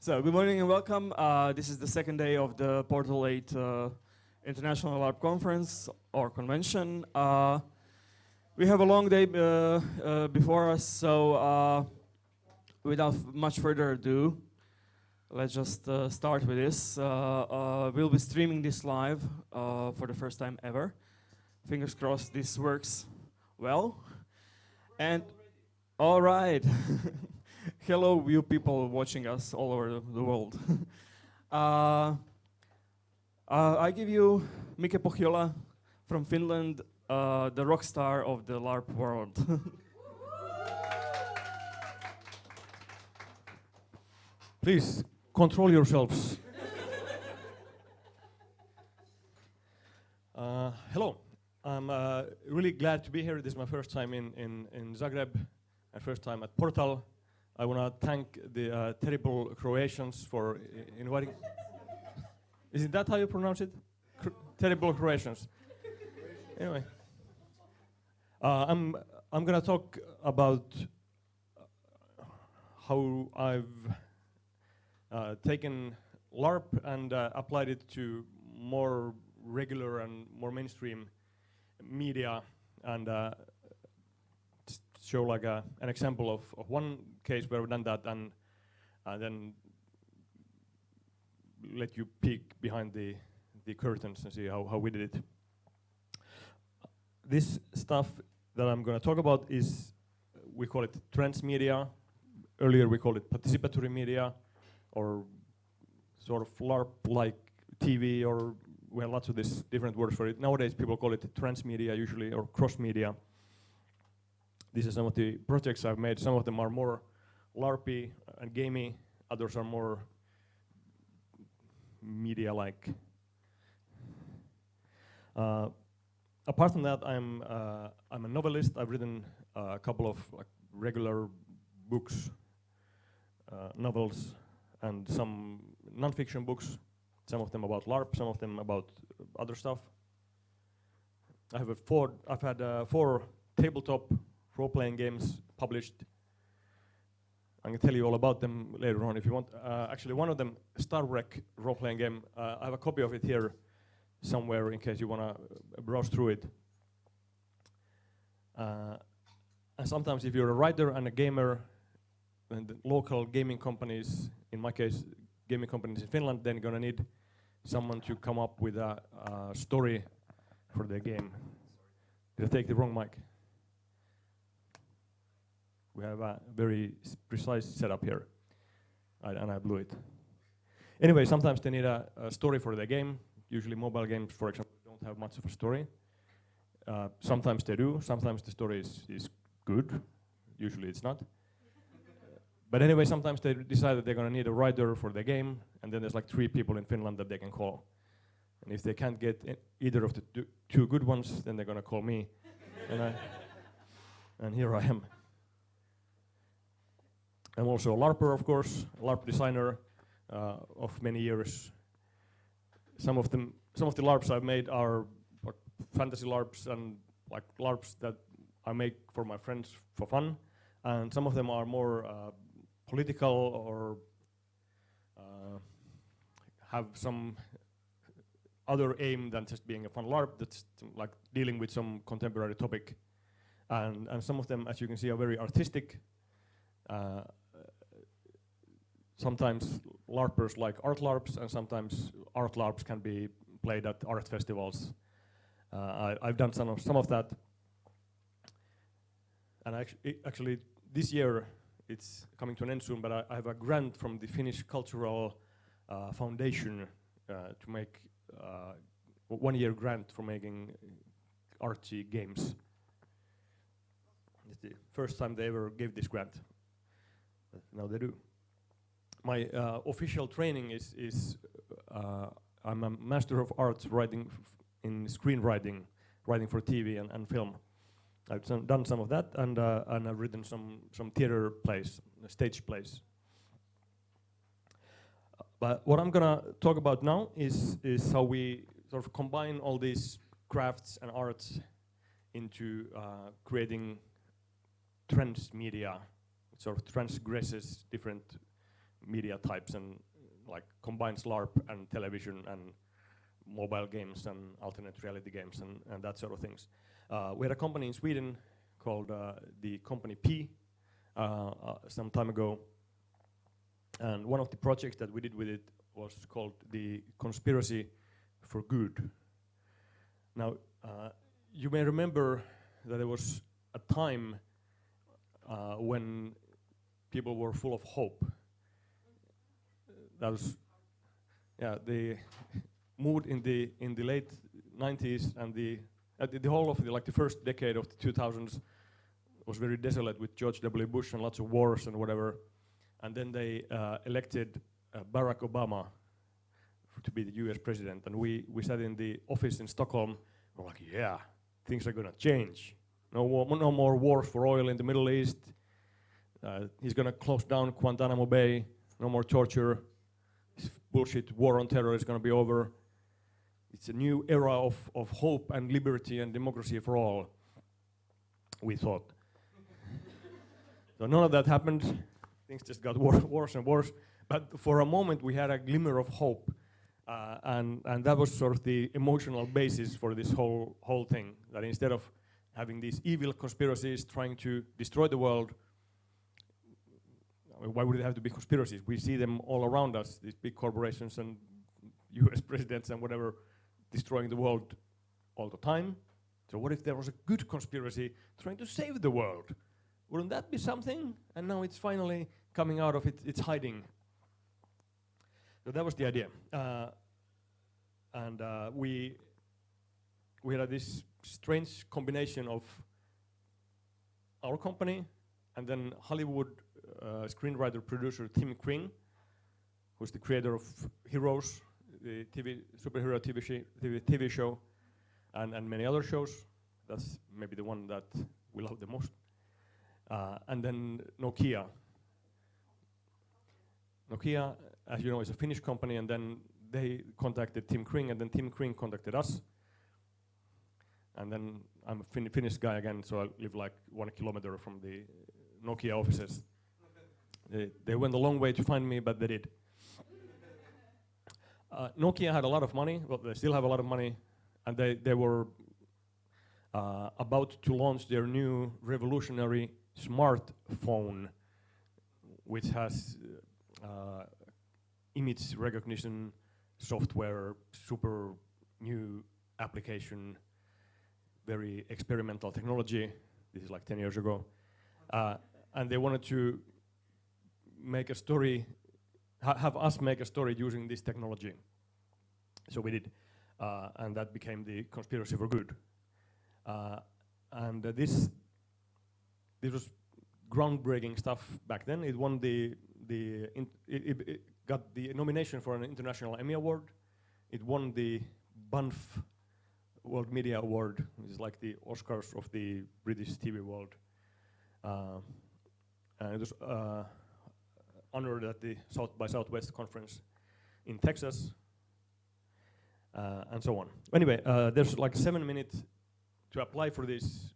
So, good morning and welcome. This is the second day of the PoRtaL 8 International LARP Conference or Convention. We have a long day before us, so without much further ado, let's just start with this. We'll be streaming this live for the first time ever. Fingers crossed this works well. And all right. Hello, you people watching us all over the world. I give you Pohjola from Finland, the rock star of the LARP world. Please, control yourselves. Hello, I'm really glad to be here. This is my first time in Zagreb, my first time at PoRtaL. I want to thank the terrible Croatians for inviting. Isn't that how you pronounce it? Terrible Croatians. Anyway, I'm gonna talk about how I've taken LARP and applied it to more regular and more mainstream media, and show like an example of one case where we've done that, and then let you peek behind the curtains and see how we did it. This stuff that I'm going to talk about is, we call it transmedia. Earlier we called it participatory media, or sort of LARP-like TV, or we have lots of these different words for it. Nowadays people call it transmedia usually, or cross-media. These are some of the projects I've made. Some of them are more LARPy and gamey. Others are more media-like. Apart from that, I'm a novelist. I've written a couple of regular books, novels, and some non-fiction books. Some of them about LARP, some of them about other stuff. I've had four tabletop role-playing games published. I'm going to tell you all about them later on if you want. Actually, one of them, Star Wreck role-playing game, I have a copy of it here somewhere in case you want to browse through it. And sometimes if you're a writer and a gamer, then the local gaming companies, in my case, gaming companies in Finland, then you're going to need someone to come up with a story for their game. Did I take the wrong mic? We have a very precise setup here, and I blew it. Anyway, sometimes they need a story for their game. Usually mobile games, for example, don't have much of a story. Sometimes they do. Sometimes the story is good. Usually it's not. But anyway, sometimes they decide that they're going to need a writer for their game, and then there's like 3 people in Finland that they can call. And if they can't get either of the two good ones, then they're going to call me. And here I am. I'm also a LARPer, of course, a LARP designer of many years. Some of the LARPs I've made are fantasy LARPs and like LARPs that I make for my friends for fun, and some of them are more political or have some other aim than just being a fun LARP that's like dealing with some contemporary topic. And some of them, as you can see, are very artistic. Sometimes LARPers like art LARPs, and sometimes art LARPs can be played at art festivals. I've done some of that. And actually this year, it's coming to an end soon, but I have a grant from the Finnish Cultural Foundation to make 1-year grant for making artsy games. It's the first time they ever gave this grant, but now they do. My official training is I'm a Master of Arts writing in screenwriting, writing for TV and film. I've done some of that, and I've written some theater plays, stage plays. But what I'm gonna talk about now is how we sort of combine all these crafts and arts into creating transmedia. It sort of transgresses different media types and like combines LARP and television and mobile games and alternate reality games and that sort of things. We had a company in Sweden called the company P some time ago, and one of the projects that we did with it was called the Conspiracy for Good. Now, you may remember that there was a time when people were full of hope. That was, the mood in the late 90s and the whole of the first decade of the 2000s was very desolate with George W. Bush and lots of wars and whatever. And then they elected Barack Obama to be the US president. And we sat in the office in Stockholm. We're like, yeah, things are gonna change. No more wars for oil in the Middle East. He's gonna close down Guantanamo Bay. No more torture. This bullshit war on terror is gonna be over. It's a new era of hope and liberty and democracy for all, we thought. So none of that happened. Things just got worse and worse. But for a moment, we had a glimmer of hope. And that was sort of the emotional basis for this whole thing. That instead of having these evil conspiracies trying to destroy the world, I mean, why would it have to be conspiracies? We see them all around us, these big corporations and US presidents and whatever, destroying the world all the time. So what if there was a good conspiracy trying to save the world? Wouldn't that be something? And now it's finally coming out of its hiding. So that was the idea. We had this strange combination of our company and then Hollywood screenwriter producer Tim Kring, who's the creator of Heroes, the superhero TV show, and many other shows. That's maybe the one that we love the most. And then Nokia. Nokia, as you know, is a Finnish company, and then they contacted Tim Kring, and then Tim Kring contacted us. And then I'm a Finnish guy again, so I live like 1 kilometer from the Nokia offices. They went a long way to find me, but they did. Nokia had a lot of money, well, they still have a lot of money, and they were about to launch their new revolutionary smartphone, which has image recognition software, super new application, very experimental technology. This is like 10 years ago. And they wanted to make a story, have us make a story using this technology. So we did, and that became the Conspiracy for Good. And this was groundbreaking stuff back then. It won it got the nomination for an International Emmy Award. It won the Banff World Media Award, which is like the Oscars of the British TV world. And it was honored at the South by Southwest conference in Texas, and so on. Anyway, there's like 7 minutes to apply for these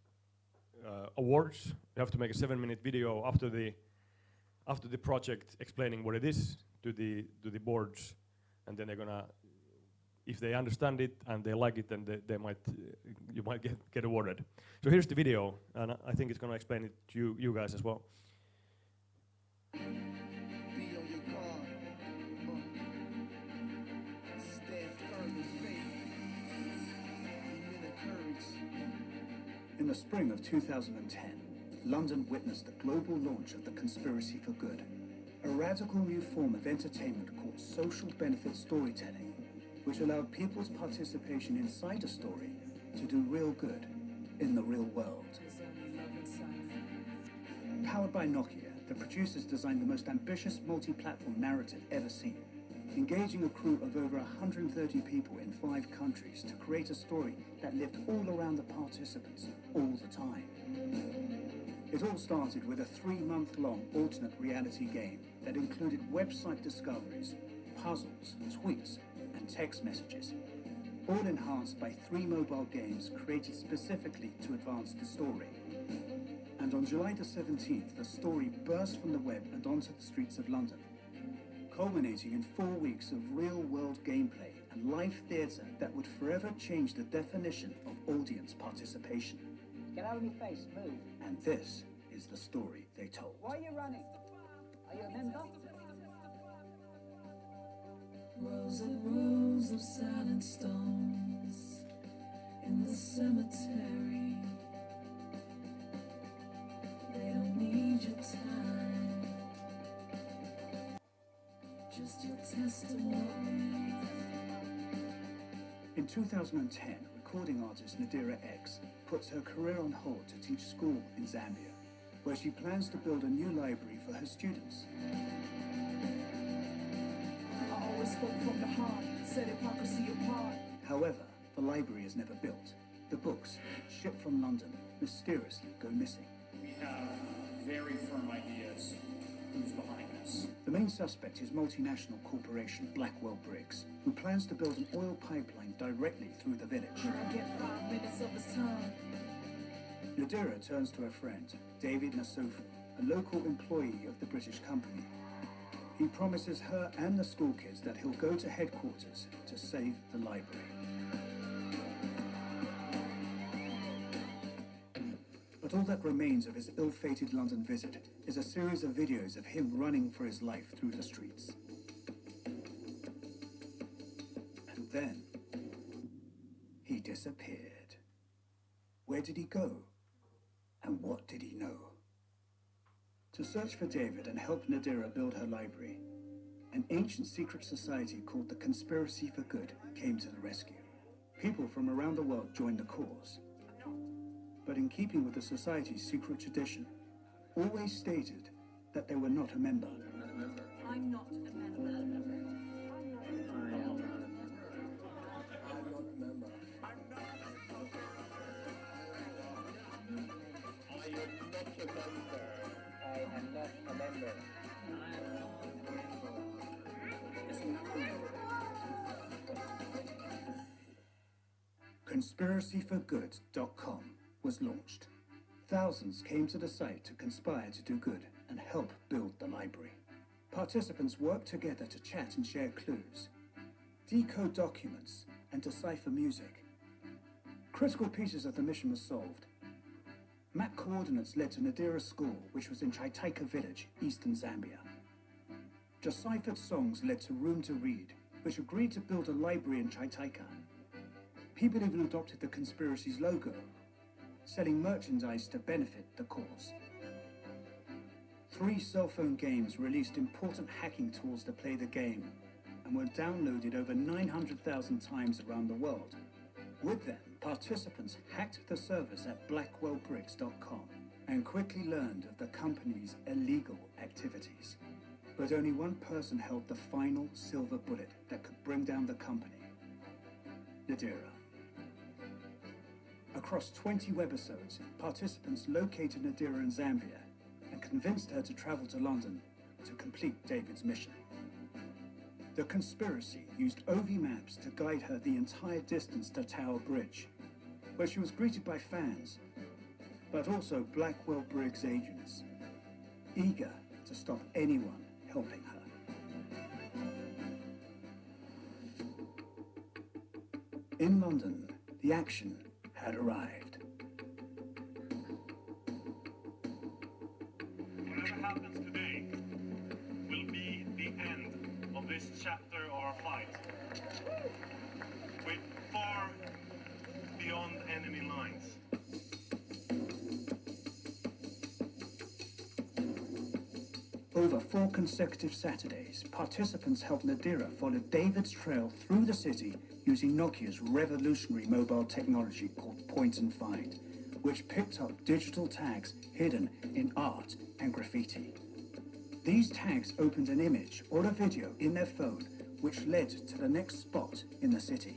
awards. You have to make a 7-minute video after the project explaining what it is to the boards, and then they're gonna, if they understand it and they like it, then you might get awarded. So here's the video, and I think it's gonna explain it to you guys as well. Be on your guard. Stand firm in faith. Be men of courage. In the spring of 2010, London witnessed the global launch of the Conspiracy for Good, a radical new form of entertainment called social benefit storytelling, which allowed people's participation inside a story to do real good in the real world. Powered by Nokia, the producers designed the most ambitious multi-platform narrative ever seen, engaging a crew of over 130 people in 5 countries to create a story that lived all around the participants all the time. It all started with a 3-month-long alternate reality game that included website discoveries, puzzles, tweets, and text messages, all enhanced by 3 mobile games created specifically to advance the story. And on July the 17th, the story burst from the web and onto the streets of London, culminating in 4 weeks of real-world gameplay and live theatre that would forever change the definition of audience participation. Get out of my face, move. And this is the story they told. Why are you running? Are you a member? Rows and rows of silent stones in the cemetery. They don't need your time, just your testimony. In 2010, recording artist Nadira X puts her career on hold to teach school in Zambia, where she plans to build a new library for her students. I always spoke from the heart, set hypocrisy apart. However, the library is never built. The books, shipped from London, mysteriously go missing. We have very firm ideas who's behind this. The main suspect is multinational corporation Blackwell Briggs, who plans to build an oil pipeline directly through the village. Can I get 5 minutes of his time? Nadira turns to her friend, David Nasofu, a local employee of the British company. He promises her and the school kids that he'll go to headquarters to save the library. But all that remains of his ill-fated London visit is a series of videos of him running for his life through the streets. And then, he disappeared. Where did he go? And what did he know? To search for David and help Nadira build her library, an ancient secret society called the Conspiracy for Good came to the rescue. People from around the world joined the cause. But in keeping with the society's secret tradition, always stated that they were not a member. I'm not a member. I am not a member. Conspiracyforgood.com was launched. Thousands came to the site to conspire to do good and help build the library. Participants worked together to chat and share clues, decode documents, and decipher music. Critical pieces of the mission were solved. Map coordinates led to Nadira's school, which was in Chaitaka village, eastern Zambia. Deciphered songs led to Room to Read, which agreed to build a library in Chaitaka. People even adopted the conspiracy's logo, selling merchandise to benefit the cause. 3 cell phone games released important hacking tools to play the game and were downloaded over 900,000 times around the world. With them, participants hacked the servers at blackwellbricks.com and quickly learned of the company's illegal activities. But only one person held the final silver bullet that could bring down the company: Nadira. Across 20 webisodes, participants located Nadira in Zambia and convinced her to travel to London to complete David's mission. The conspiracy used OV maps to guide her the entire distance to Tower Bridge, where she was greeted by fans, but also Blackwell Briggs agents, eager to stop anyone helping her. In London, the action had arrived. Whatever happens today will be the end of this chapter of our fight. We're far beyond enemy lines. Over 4 consecutive Saturdays, participants helped Nadira follow David's trail through the city using Nokia's revolutionary mobile technology called Point and Find, which picked up digital tags hidden in art and graffiti. These tags opened an image or a video in their phone, which led to the next spot in the city.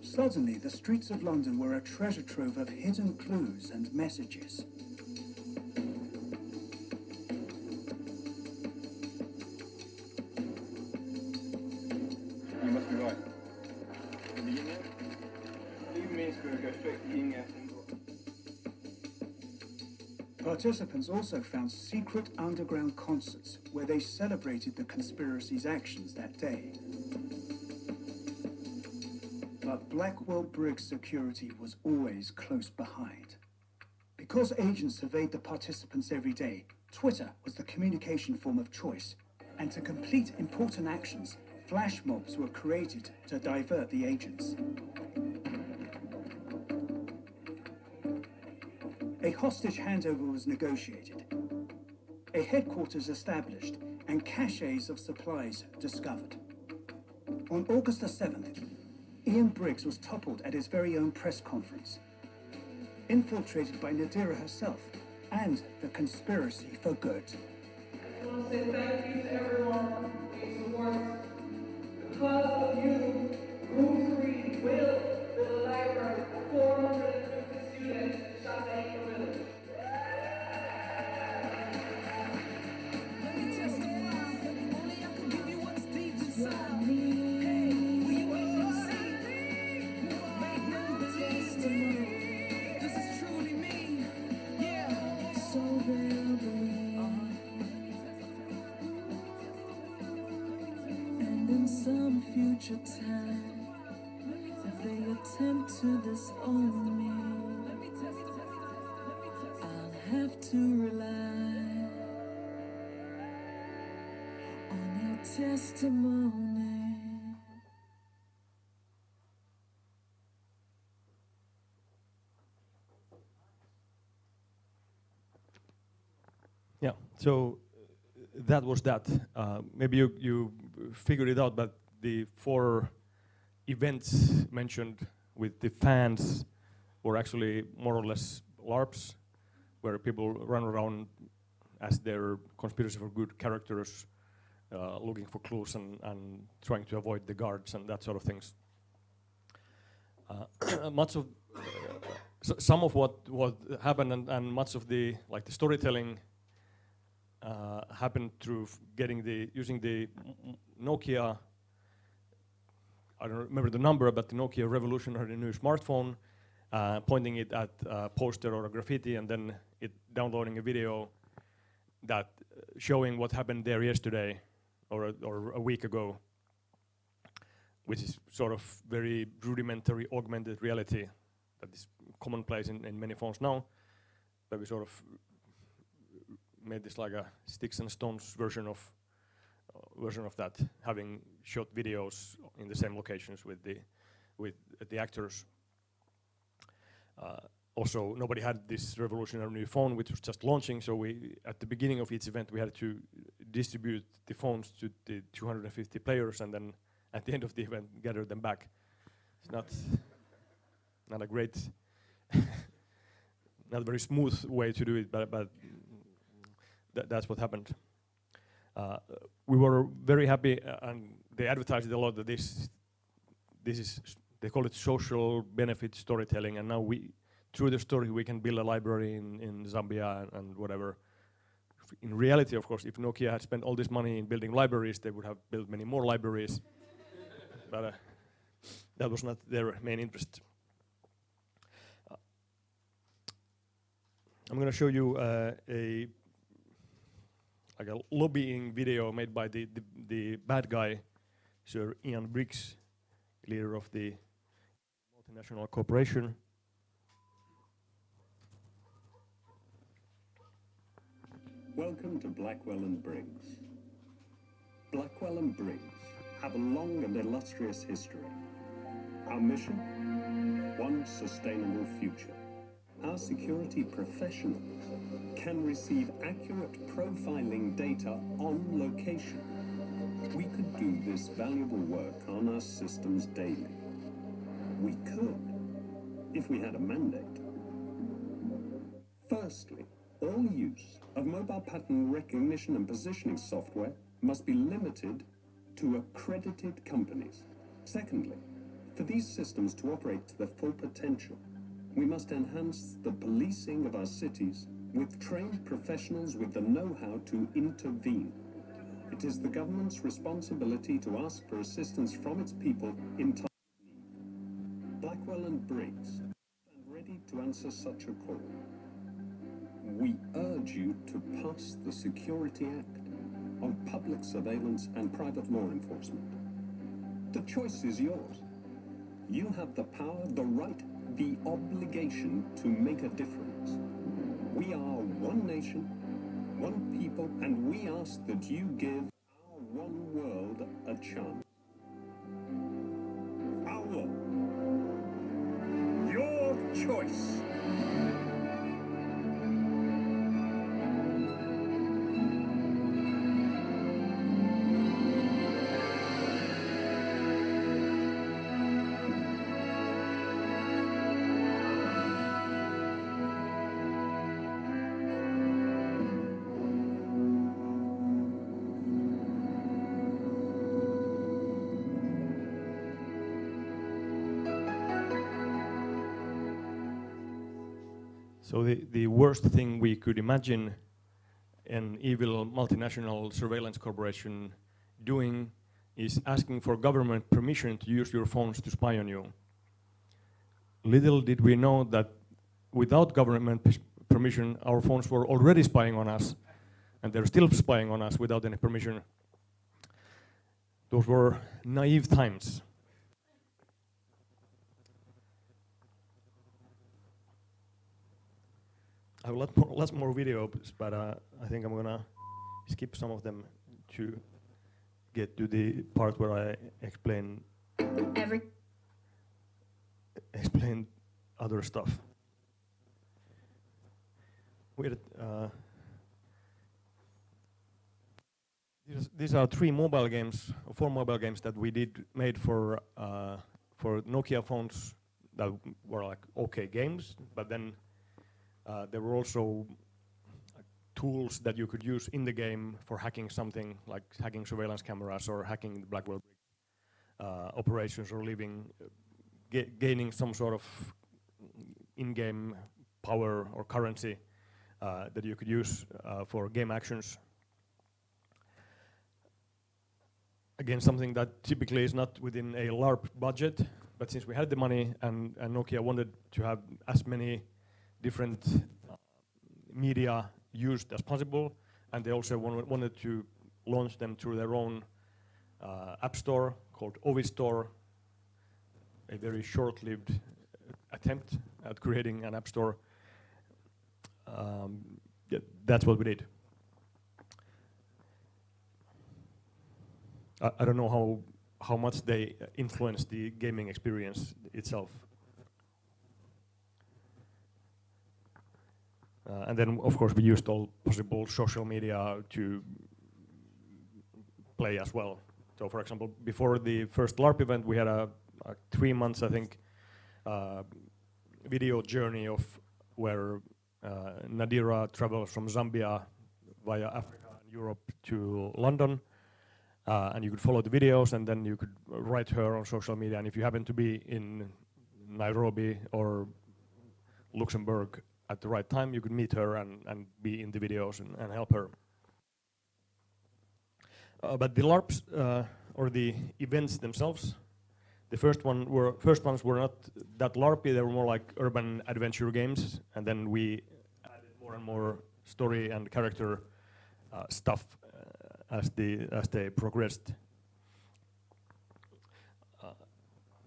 Suddenly, the streets of London were a treasure trove of hidden clues and messages. You must be right. The yin yang? Leave me to go straight to yin yang. Participants also found secret underground concerts where they celebrated the conspiracy's actions that day. But Blackwell Briggs security was always close behind. Because agents surveyed the participants every day, Twitter was the communication form of choice, and to complete important actions, flash mobs were created to divert the agents. A hostage handover was negotiated, a headquarters established, and caches of supplies discovered. On August the 7th, Ian Briggs was toppled at his very own press conference, infiltrated by Nadira herself and the conspiracy for good. I want to say thank you to everyone who supports. Because of you, Room 3 will build a library for 450 students in Shashaika Village. Let me testify, only I can give you what's deep inside me. Hey, will you see? Make no testimony. This is truly me. Yeah, so they'll believe. And in some future time, if they attempt to disown me, I'll have to rely on your testimony. Yeah, so that was that. Maybe you figured it out, but the 4 events mentioned with the fans were actually more or less LARPs, where people run around as their conspiracy for good characters, looking for clues and trying to avoid the guards and that sort of things. Much of some of what happened and much of the storytelling happened through using the Nokia. I don't remember the number, but the Nokia revolutionary new smartphone, pointing it at a poster or a graffiti, and then it downloading a video that showing what happened there yesterday or a week ago, which is sort of very rudimentary augmented reality that is commonplace in many phones now. But we sort of made this like a sticks and stones version of that, having shot videos in the same locations with the actors. Also, nobody had this revolutionary new phone, which was just launching. So we, at the beginning of each event, we had to distribute the phones to the 250 players, and then at the end of the event, gather them back. It's not a great, not a very smooth way to do it, but that's what happened. We were very happy, and they advertised it a lot that this is, they call it social benefit storytelling, and now through the story we can build a library in Zambia and whatever. In reality, of course, if Nokia had spent all this money in building libraries, they would have built many more libraries. But that was not their main interest. I'm going to show you a lobbying video made by the bad guy, Sir Ian Briggs, leader of the multinational corporation. Welcome to Blackwell and Briggs. Blackwell and Briggs have a long and illustrious history. Our mission? One sustainable future. Our security professionals can receive accurate profiling data on location. We could do this valuable work on our systems daily. We could, if we had a mandate. Firstly, all use of mobile pattern recognition and positioning software must be limited to accredited companies. Secondly, for these systems to operate to their full potential, we must enhance the policing of our cities with trained professionals with the know-how to intervene. It is the government's responsibility to ask for assistance from its people in time of need. Blackwell and Briggs stand ready to answer such a call. we urge you to pass the Security Act on public surveillance and private law enforcement. The choice is yours. You have the power, the right, the obligation to make a difference. We are one nation, one people, and we ask that you give our one world a chance. Our world. Your choice. So the worst thing we could imagine an evil multinational surveillance corporation doing is asking for government permission to use your phones to spy on you. Little did we know that without government permission, our phones were already spying on us, and they're still spying on us without any permission. Those were naive times. I have lots more videos, but I think I'm gonna skip some of them to get to the part where I explain other stuff. These are 4 mobile games that we made for Nokia phones that were like okay games, but then there were also tools that you could use in the game for hacking something, like hacking surveillance cameras or hacking the Blackwell operations, or gaining some sort of in-game power or currency that you could use for game actions. Again, something that typically is not within a LARP budget, but since we had the money and Nokia wanted to have as many different media used as possible, and they also wanted to launch them through their own app store called Ovistore, a very short-lived attempt at creating an app store. That's what we did. I don't know how much they influenced the gaming experience itself. And then, of course, we used all possible social media to play as well. So, for example, before the first LARP event, we had a 3 months, I think, video journey of where Nadira travels from Zambia via Africa and Europe to London. And you could follow the videos, and then you could write her on social media. And if you happen to be in Nairobi or Luxembourg at the right time, you could meet her and be in the videos and help her. But the LARPs, or the events themselves, the first ones were not that LARPy. They were more like urban adventure games, and then we added more and more story and character stuff as they progressed.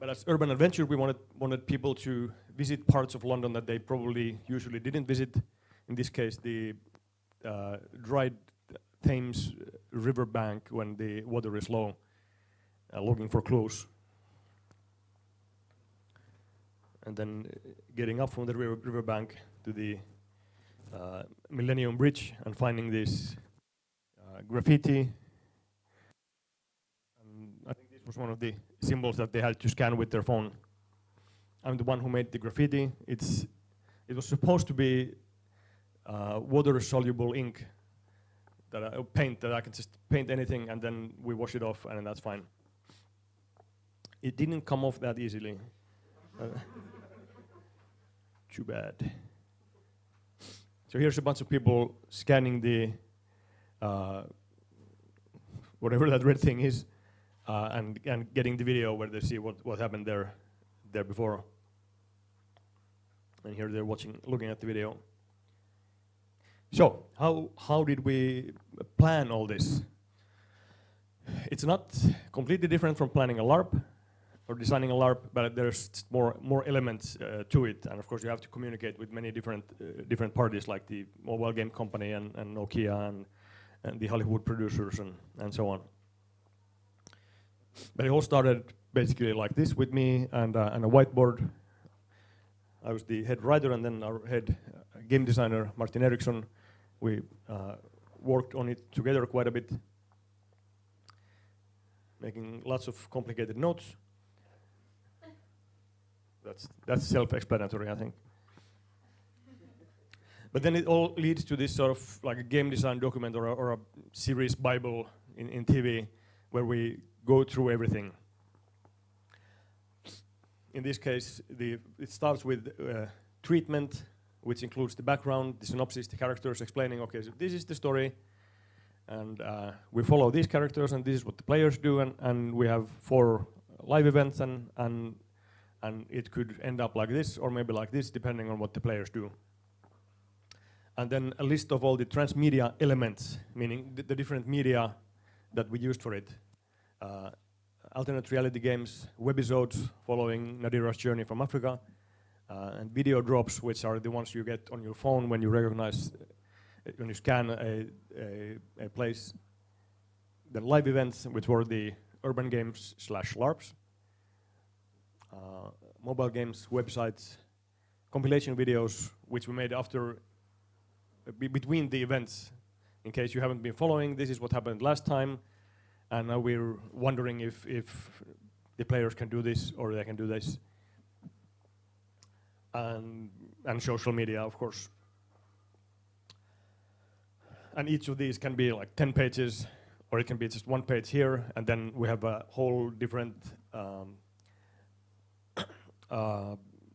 But as urban adventure, we wanted people to visit parts of London that they probably usually didn't visit. In this case, the dried Thames river bank when the water is low, looking for clues. And then getting up from the river bank to the Millennium Bridge and finding this graffiti. And I think this was one of the symbols that they had to scan with their phone. I'm the one who made the graffiti. It was supposed to be water-soluble ink, paint that I can just paint anything and then we wash it off and that's fine. It didn't come off that easily. Too bad. So here's a bunch of people scanning the whatever that red thing is, and getting the video where they see what happened there before. And here they're looking at the video. So how did we plan all this? It's not completely different from planning a LARP or designing a LARP, but there's more elements to it, and of course you have to communicate with many different parties, like the mobile game company and Nokia and the Hollywood producers and so on. But it all started basically like this, with me and a whiteboard. I was the head writer, and then our head game designer, Martin Eriksson. We worked on it together quite a bit, making lots of complicated notes. That's self-explanatory, I think. But then it all leads to this sort of like a game design document or a series Bible in TV, where we go through everything. In this case, it starts with treatment, which includes the background, the synopsis, the characters explaining, okay, so this is the story, and we follow these characters, and this is what the players do, and we have 4 live events, and it could end up like this, or maybe like this, depending on what the players do. And then a list of all the transmedia elements, meaning the different media that we used for it. Alternate reality games, webisodes following Nadira's journey from Africa, and video drops, which are the ones you get on your phone when you recognize, when you scan a place. Then live events, which were the urban games / LARPs. Mobile games, websites, compilation videos, which we made after, between the events. In case you haven't been following, this is what happened last time, and now we're wondering if the players can do this or they can do this. And social media, of course. And each of these can be like 10 pages, or it can be just 1 page here, and then we have a whole different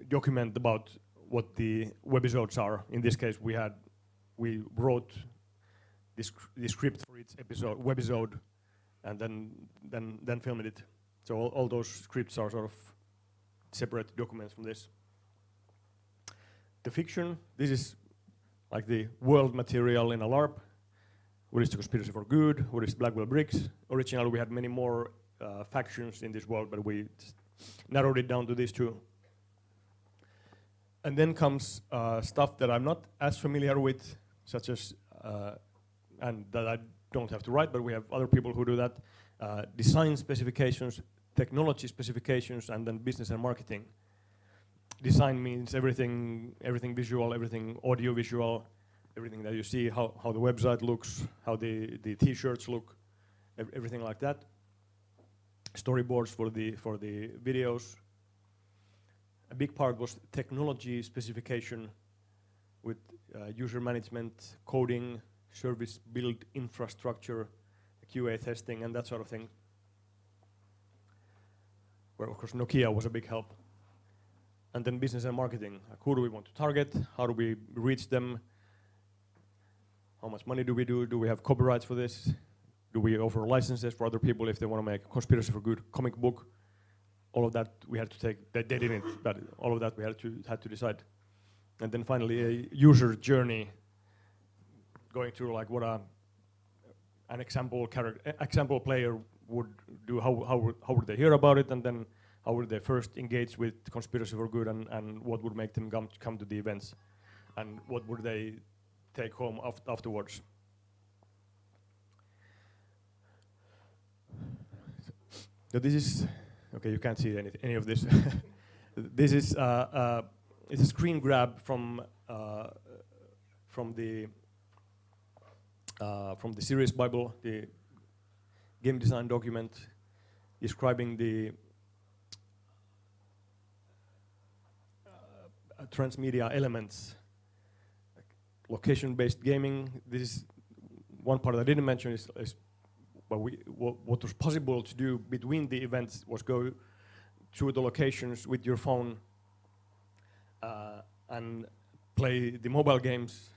document about what the webisodes are. In this case, we wrote the script for each webisode, and then filmed it. So all those scripts are sort of separate documents from this. The fiction, this is like the world material in a LARP. What is the conspiracy for good? What is Blackwell Bricks? Originally we had many more factions in this world, but we narrowed it down to these 2. And then comes stuff that I'm not as familiar with, such as, and that I don't have to write, but we have other people who do that. Design specifications, technology specifications, and then business and marketing. Design means everything visual, everything audio visual, everything that you see, how the website looks, how the t-shirts look, everything like that. Storyboards for the videos. A big part was technology specification with user management, coding, service build infrastructure, QA testing, and that sort of thing. Where of course Nokia was a big help. And then business and marketing, like who do we want to target, how do we reach them, how much money do we do we have copyrights for this, do we offer licenses for other people if they want to make a conspiracy for good comic book. All of that we had to take, they didn't, but all of that we had to decide. And then finally a user journey, going through like what an example player would do, how would they hear about it, and then how would they first engage with Conspiracy for Good, and what would make them come to the events, and what would they take home afterwards. So this is, okay, you can't see any of this. This is it's a screen grab from the series Bible, the game design document describing the transmedia elements, like location-based gaming. This is one part I didn't mention is what was possible to do between the events was go through the locations with your phone and play the mobile games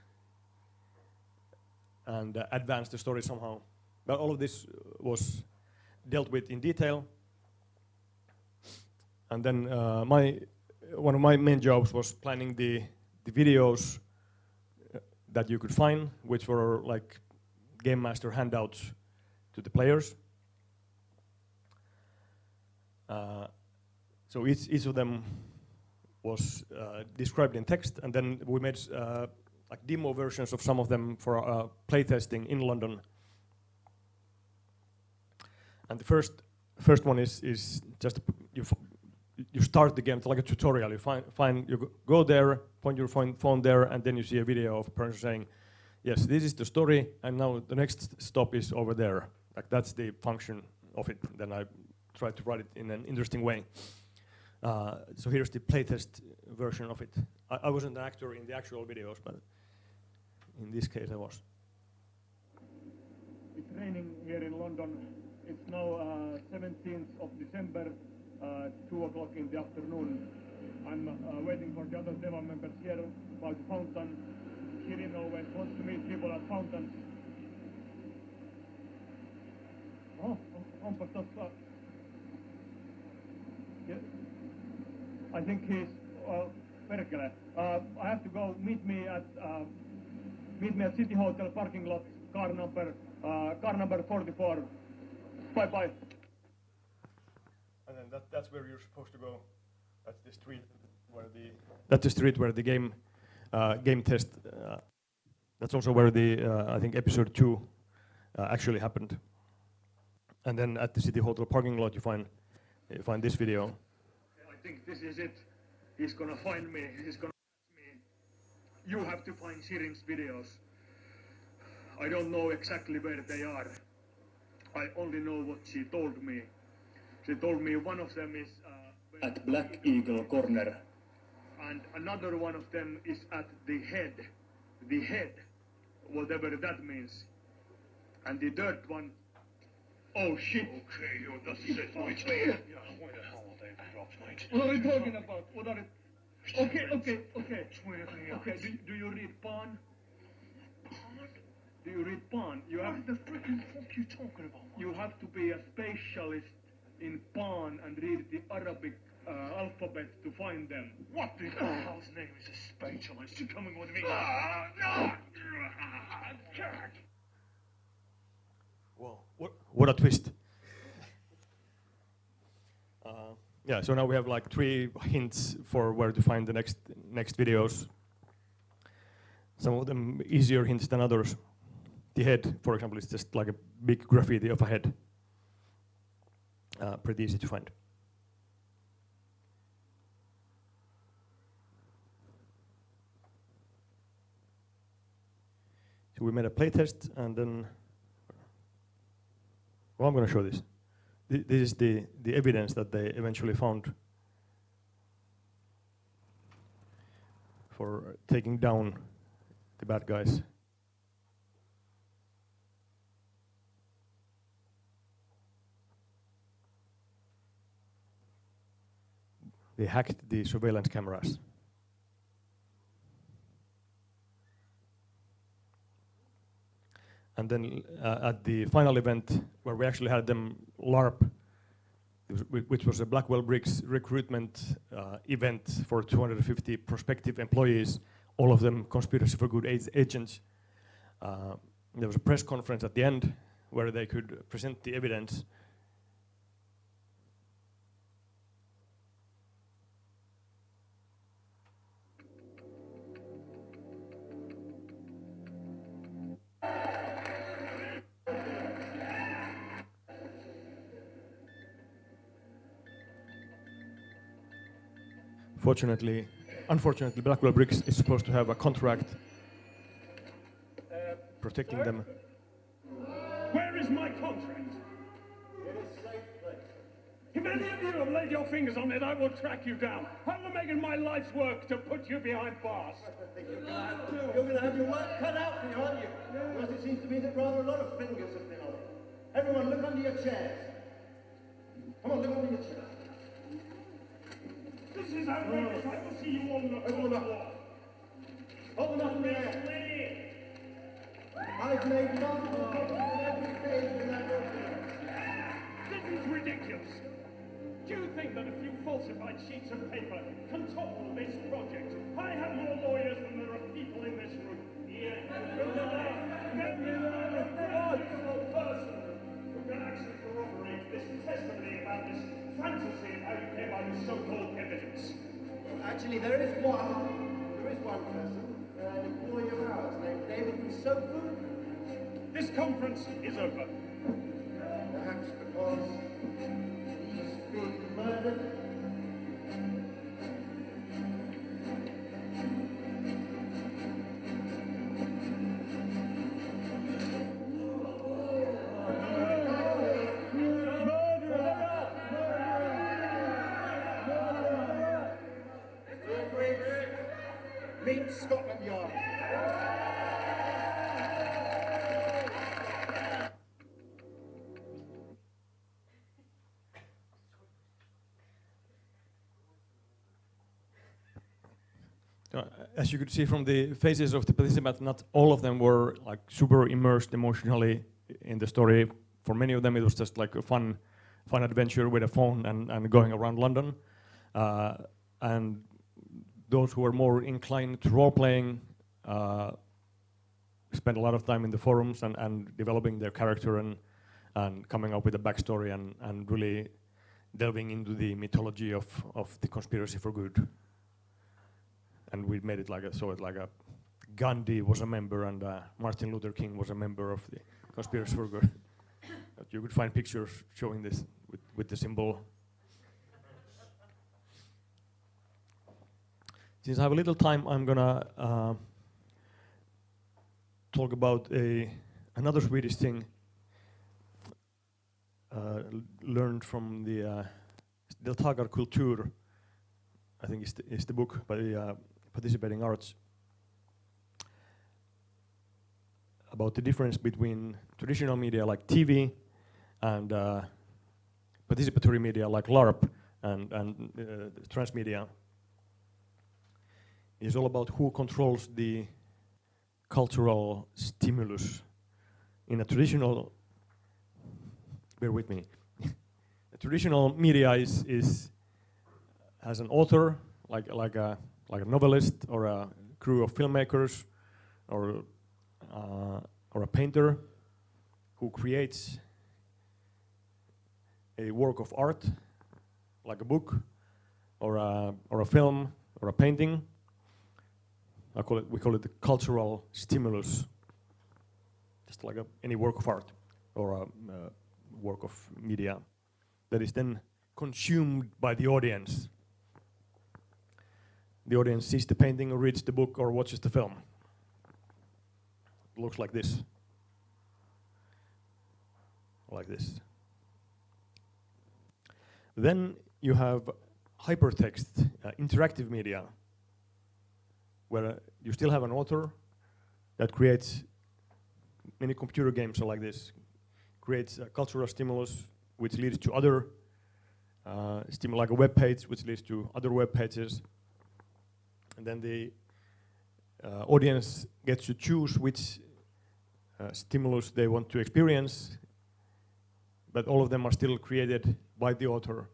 and advance the story somehow. But all of this was dealt with in detail. And then one of my main jobs was planning the videos, that you could find, which were like Game Master handouts to the players. So each of them was described in text, and then we made like demo versions of some of them for playtesting in London. And the first one is just you start the game. It's like a tutorial. You go there, point your phone there, and then you see a video of a person saying, "Yes, this is the story, and now the next stop is over there." Like that's the function of it. Then I tried to write it in an interesting way. So here's the playtest version of it. I wasn't an actor in the actual videos, but in this case I was. It's raining here in London. It's now 17th of December, 2 o'clock in the afternoon. I'm waiting for the other Deva members here by the fountain. Kirin always wants to meet people at fountains. Oh, onpas tossa. Yeah. I think he's perkele. I have to go. Meet me at City Hotel parking lot, car number 44. Bye bye. And then that's where you're supposed to go. That's the street where the game test. That's also where the I think episode 2 actually happened. And then at the City Hotel parking lot, you find this video. I think this is it. He's gonna find me. He's gonna ask me. You have to find Shirin's videos. I don't know exactly where they are. I only know what she told me. She told me one of them is at Black Eagle Corner. And another one of them is at the head. The head, whatever that means. And the third one, oh shit. Okay, that's it, mate. Yeah, where the hell are they dropped, mate? What are we talking about? What are it? Okay. Okay, do you read Pan? Do you read Pan? You have what the freaking fuck you talking about, man? You have to be a specialist in Pan and read the Arabic alphabet to find them. What the hell's name is a specialist? You coming with me? No! Whoa, what a twist. Yeah, so now we have like 3 hints for where to find the next videos. Some of them easier hints than others. The head, for example, is just like a big graffiti of a head. Pretty easy to find. So we made a playtest, and then, well, I'm going to show this. This is the evidence that they eventually found for taking down the bad guys. They hacked the surveillance cameras. And then at the final event, where we actually had them LARP, which was a Blackwell Briggs recruitment event for 250 prospective employees, all of them conspiracy for good agents. There was a press conference at the end where they could present the evidence. Unfortunately, Blackwell Briggs is supposed to have a contract protecting them. Where is my contract? In a safe place. If any of you have laid your fingers on it, I will track you down. I will make it my life's work to put you behind bars. You're going to have your work cut out for you, aren't you? Because it seems to me that rather a lot of fingers have been on it. Everyone, look under your chairs. Come on, look under your chairs. This is outrageous. I will see you all in the Hold them up. Hold them up in the air. I've made multiple copies of every page in that document. This is ridiculous. Do you think that a few falsified sheets of paper can topple this project? I have more lawyers than there are people in this room. Actually, there is one person, an employee of ours named David Kusoku. This conference is over. Perhaps because he's been murdered. Meet Scotland Yard. As you could see from the faces of the participants, not all of them were like super immersed emotionally in the story. For many of them, it was just like a fun adventure with a phone and going around London. And those who were more inclined to role-playing spent a lot of time in the forums and developing their character and coming up with a backstory and really delving into the mythology of the conspiracy for good. And we made it like a Gandhi was a member and Martin Luther King was a member of the conspiracy for good. You could find pictures showing this with the symbol. Since I have a little time, I'm gonna talk about another Swedish thing learned from the Deltagarkultur, I think is the book by the Participating Arts, about the difference between traditional media like TV and participatory media like LARP and transmedia. It's all about who controls the cultural stimulus. In a traditional, bear with me, a traditional media has an author, like a novelist or a crew of filmmakers or a painter who creates a work of art, like a book or a film or a painting. We call it the cultural stimulus, just like any work of art or a work of media that is then consumed by the audience. The audience sees the painting or reads the book or watches the film. It looks like this. Like this. Then you have hypertext, interactive media, where you still have an author that creates many computer games are like this, creates a cultural stimulus which leads to other stimuli, like a web page which leads to other web pages. And then the audience gets to choose which stimulus they want to experience, but all of them are still created by the author.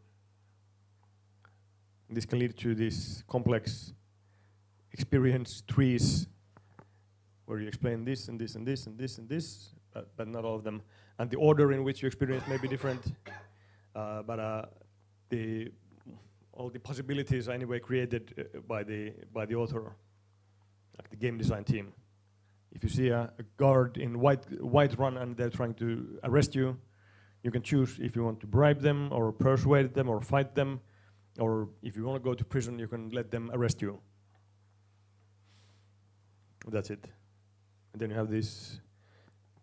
This can lead to these complex experience trees where you explain this and this and this and this and this, but not all of them. And the order in which you experience may be different, but all the possibilities are anyway created by the author, like the game design team. If you see a guard in white run and they're trying to arrest you, you can choose if you want to bribe them or persuade them or fight them, or if you want to go to prison, you can let them arrest you. That's it. And then you have these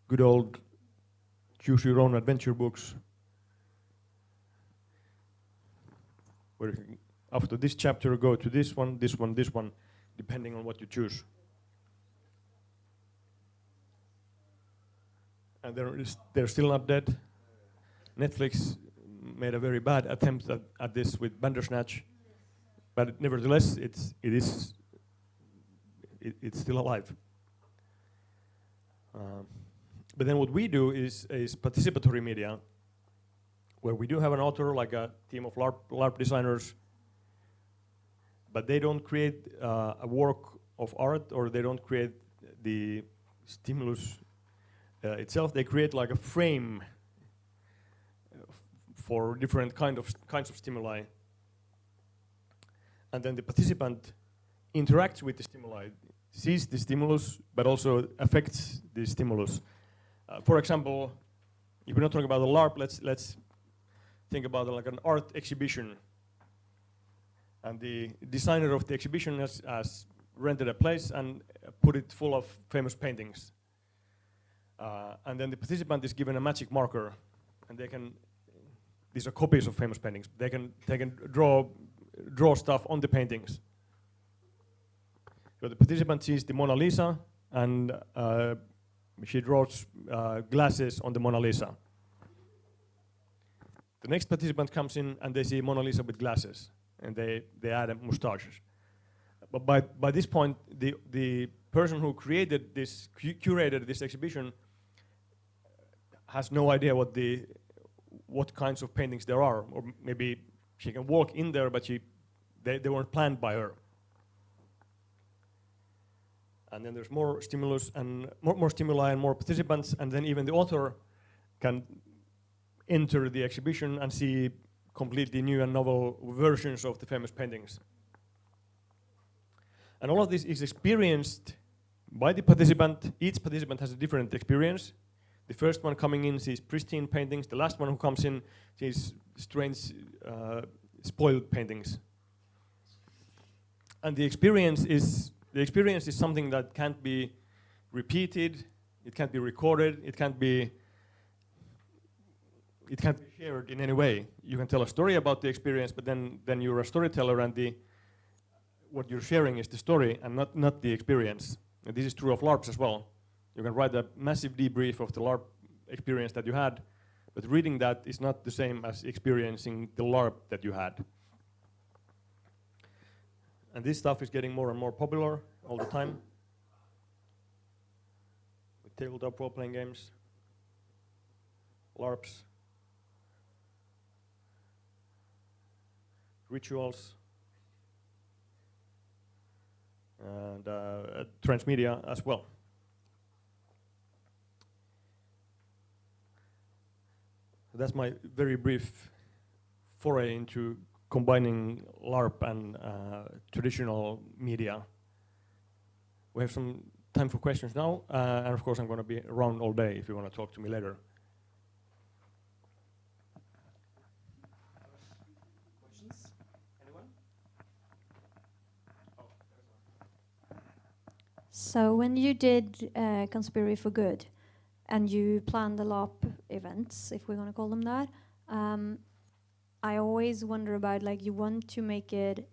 good old choose your own adventure books, where you can, after this chapter, go to this one, this one, this one, depending on what you choose. And they're still not dead. Netflix made a very bad attempt at this with Bandersnatch, but nevertheless, it's still alive. But then what we do is participatory media, where we do have an author, like a team of LARP designers, but they don't create a work of art, or they don't create the stimulus itself, they create like a frame for different kinds of stimuli. And then the participant interacts with the stimuli, sees the stimulus, but also affects the stimulus. For example, if we're not talking about a LARP, let's think about like an art exhibition. And the designer of the exhibition has rented a place and put it full of famous paintings. And then the participant is given a magic marker, and these are copies of famous paintings. They can draw stuff on the paintings. So the participant sees the Mona Lisa, and she draws glasses on the Mona Lisa. The next participant comes in, and they see Mona Lisa with glasses, and they add mustaches. But by this point, the person who created this, curated this exhibition, has no idea what kinds of paintings there are, or maybe she can walk in there, but they weren't planned by her. And then there's more stimulus and more stimuli and more participants, and then even the author can enter the exhibition and see completely new and novel versions of the famous paintings. And all of this is experienced by the participant. Each participant has a different experience. The first one coming in sees pristine paintings. The last one who comes in sees strange, spoiled paintings. And the experience is something that can't be repeated. It can't be recorded. It can't be shared in any way. You can tell a story about the experience, but then you're a storyteller, and what you're sharing is the story and not the experience. And this is true of LARPs as well. You can write a massive debrief of the LARP experience that you had, but reading that is not the same as experiencing the LARP that you had. And this stuff is getting more and more popular all the time. With tabletop role-playing games, LARPs, rituals, and transmedia as well. That's my very brief foray into combining LARP and traditional media. We have some time for questions now, and of course I'm going to be around all day if you want to talk to me later. Questions? Anyone? So when you did Conspiracy for Good, and you planned the LARP events, if we're going to call them that, I always wonder about, like, you want to make it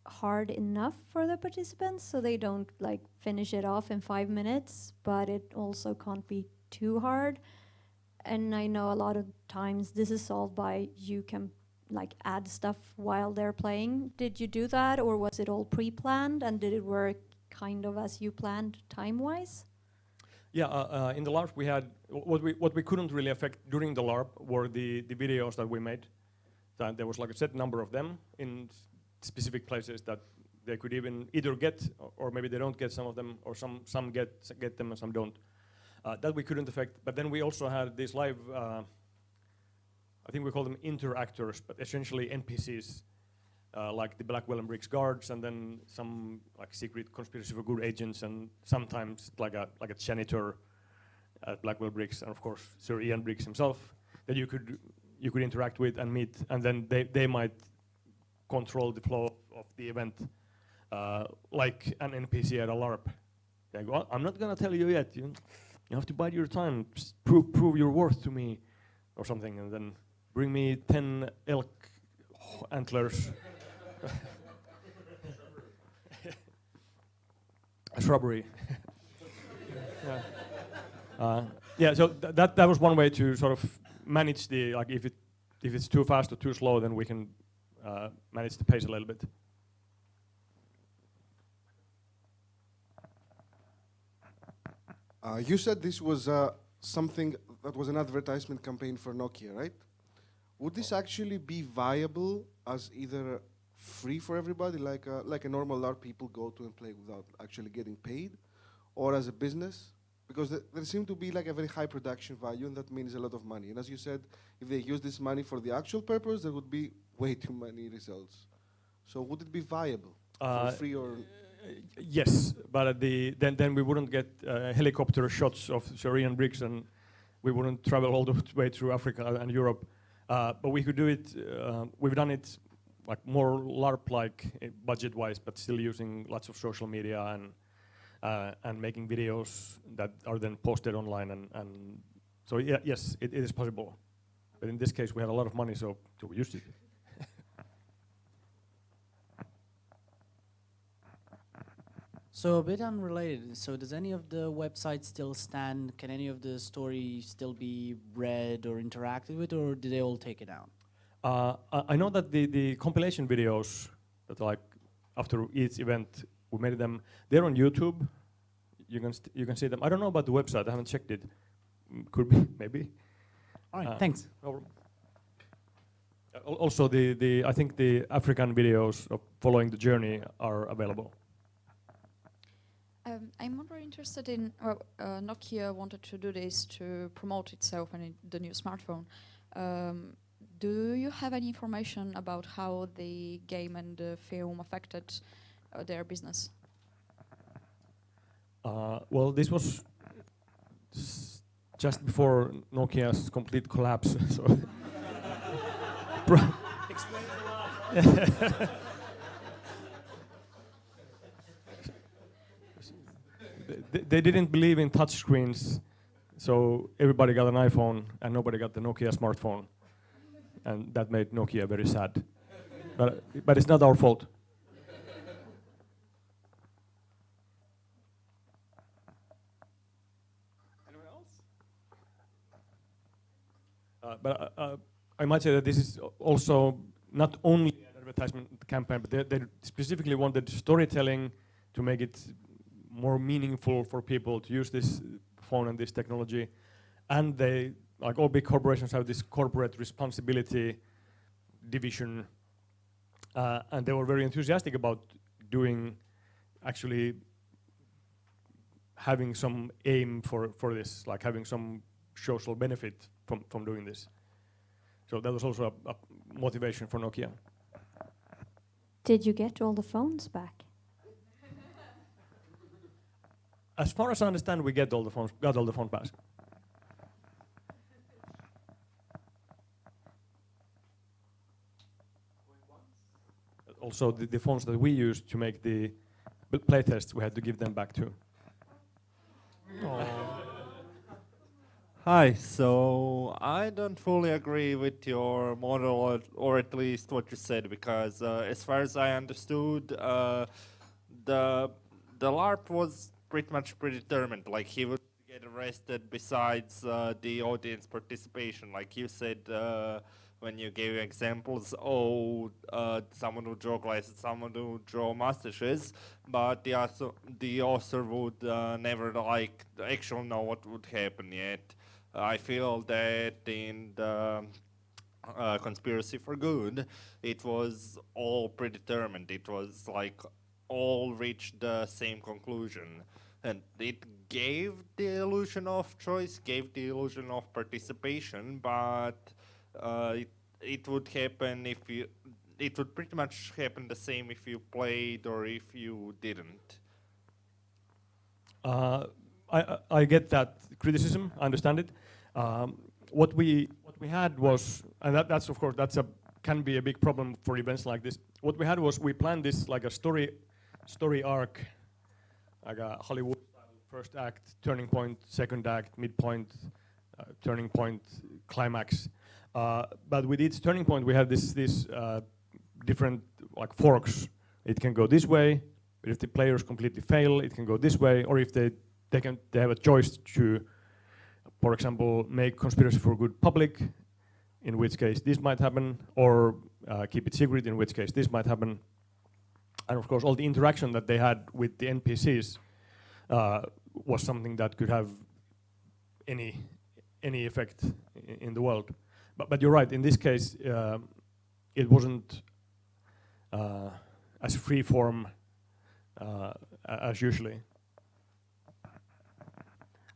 hard enough for the participants so they don't like finish it off in 5 minutes, but it also can't be too hard. And I know a lot of times this is solved by you can like add stuff while they're playing. Did you do that, or was it all pre-planned, and did it work kind of as you planned time-wise? Yeah, in the LARP we had, what we couldn't really affect during the LARP were the videos that we made. That there was like a set number of them in specific places that they could either get, or maybe they don't get some of them, or some get them and some don't. That we couldn't affect. But then we also had these live, I think we call them interactors, but essentially NPCs, like the Blackwell and Briggs guards, and then some like secret conspiracy for good agents, and sometimes like a janitor at Blackwell Briggs, and of course Sir Ian Briggs himself, that you could interact with and meet, and then they might control the flow of the event, like an NPC at a LARP. They go, I'm not gonna tell you yet. You have to bide your time. Prove your worth to me, or something, and then bring me 10 elk antlers. A shrubbery. Yeah. So that was one way to sort of manage the, like, if it's too fast or too slow, then we can manage the pace a little bit. You said this was something that was an advertisement campaign for Nokia, right? Would this actually be viable as either free for everybody, like a normal LARP people go to and play without actually getting paid, or as a business? Because there seem to be like a very high production value, and that means a lot of money. And as you said, if they use this money for the actual purpose, there would be way too many results. So would it be viable for free or? Yes, but then we wouldn't get helicopter shots of Syrian bricks, and we wouldn't travel all the way through Africa and Europe. But we could do it. We've done it like more LARP-like budget-wise, but still using lots of social media and making videos that are then posted online. And so yeah, yes, it is possible. But in this case, we had a lot of money, so we used it. So a bit unrelated. So does any of the websites still stand? Can any of the stories still be read or interacted with, or did they all take it down? I know that the compilation videos that like after each event we made them. They're on YouTube. You can see them. I don't know about the website. I haven't checked it. Could be maybe. All right. Thanks. Also, I think the African videos of following the journey are available. I'm more interested in, Nokia wanted to do this to promote itself and the new smartphone. Do you have any information about how the game and the film affected their business? Well, this was just before Nokia's complete collapse. So explains a lot. They didn't believe in touchscreens, so everybody got an iPhone and nobody got the Nokia smartphone, and that made Nokia very sad. But it's not our fault. Anyone else? But I might say that this is also not only an advertisement campaign, but they specifically wanted storytelling to make it more meaningful for people to use this phone and this technology. And they, like all big corporations, have this corporate responsibility division. And they were very enthusiastic about actually having some aim for this, like having some social benefit from doing this. So that was also a motivation for Nokia. Did you get all the phones back? As far as I understand, we got all the phones back. Also, the phones that we used to make the playtests, we had to give them back too. Hi, so I don't fully agree with your model, or at least what you said, because as far as I understood, the LARP was pretty much predetermined. Like, he would get arrested besides the audience participation. Like you said when you gave examples, someone would draw glasses, someone would draw mustaches, but the author would never actually know what would happen yet. I feel that in the Conspiracy for Good, it was all predetermined. It was like all reached the same conclusion. And it gave the illusion of choice, gave the illusion of participation, but it would happen it would pretty much happen the same if you played or if you didn't. I get that criticism. I understand it. What we had was, and that's of course can be a big problem for events like this. What we had was we planned this like a story arc, like a Hollywood style first act, turning point, second act, midpoint, turning point, climax. But with each turning point, we have this different like forks. It can go this way, but if the players completely fail, it can go this way. Or if they have a choice to, for example, make Conspiracy for Good public, in which case this might happen, or keep it secret, in which case this might happen. And of course, all the interaction that they had with the NPCs was something that could have any effect in the world. But you're right. In this case, it wasn't as free form as usually.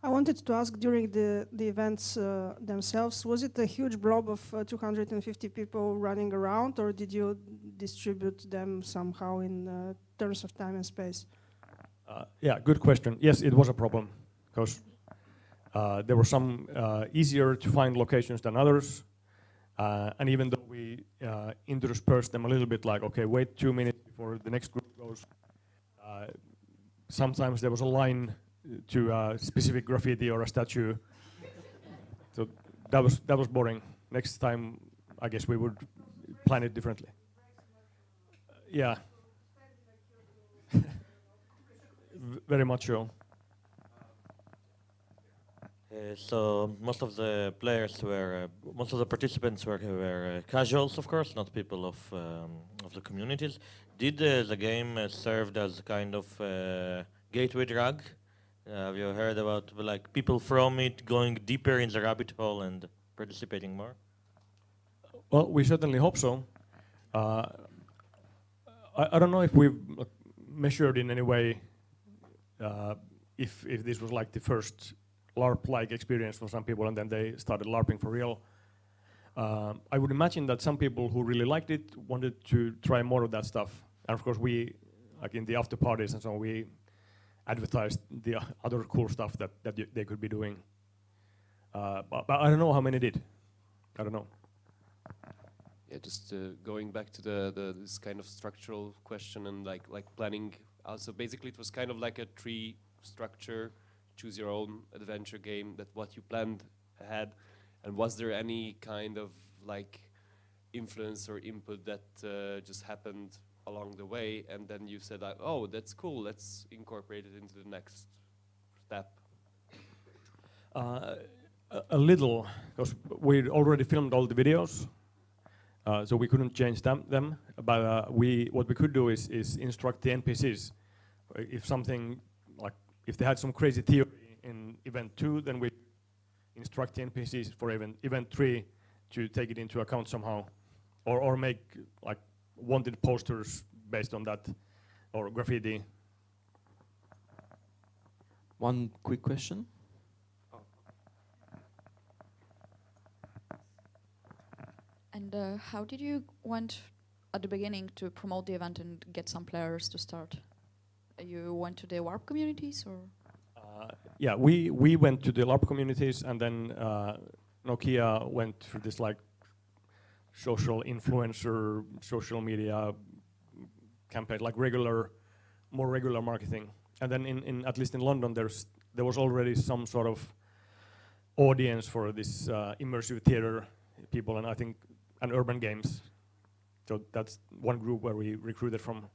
I wanted to ask, during the events themselves, was it a huge blob of 250 people running around, or did you distribute them somehow in terms of time and space? Yeah, good question. Yes, it was a problem, because there were some easier to find locations than others. And even though we interspersed them a little bit, like, okay, wait 2 minutes before the next group goes, sometimes there was a line to a specific graffiti or a statue. So that was boring. Next time, I guess we would plan it differently. Yeah. Very much so. So most of the players were, most of the participants were casuals, of course, not people of the communities. Did the game served as kind of gateway drug? Have you heard about like people from it going deeper in the rabbit hole and participating more? Well, we certainly hope so. I don't know if we've measured in any way if this was like the first LARP-like experience for some people, and then they started LARPing for real. I would imagine that some people who really liked it wanted to try more of that stuff. And of course, we, like in the after parties and so on, we advertised the other cool stuff that they could be doing. But I don't know how many did. I don't know. Yeah, just going back to this kind of structural question and like planning. Also, basically, it was kind of like a tree structure, choose your own adventure game, that what you planned ahead. And was there any kind of like influence or input that just happened along the way, and then you said, like, oh, that's cool, let's incorporate it into the next step? A little, because we already filmed all the videos, so we couldn't change them. But what we could do is instruct the NPCs. If something, like if they had some crazy theory in event 2, then we instruct the NPCs for event 3 to take it into account somehow, or make like wanted posters based on that, or graffiti. One quick question. And how did you went at the beginning to promote the event and get some players to start? You went to the LARP communities, or? Yeah, we went to the LARP communities, and then Nokia went through this like social influencer, social media campaign, like more regular marketing. And then in at least in London, there was already some sort of audience for this immersive theater people, and I think and urban games. So that's one group where we recruited from.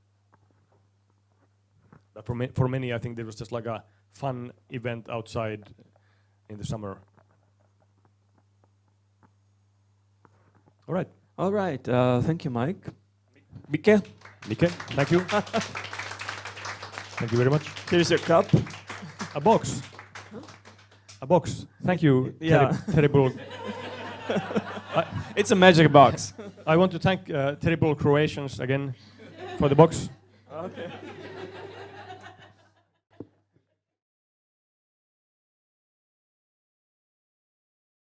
But for many, I think there was just like a fun event outside in the summer. All right. All right. Thank you, Mike. Mike, thank you. Thank you very much. Here's your cup. A box. A box. Thank you. Yeah. Terrible. It's a magic box. I want to thank terrible Croatians again for the box. Okay.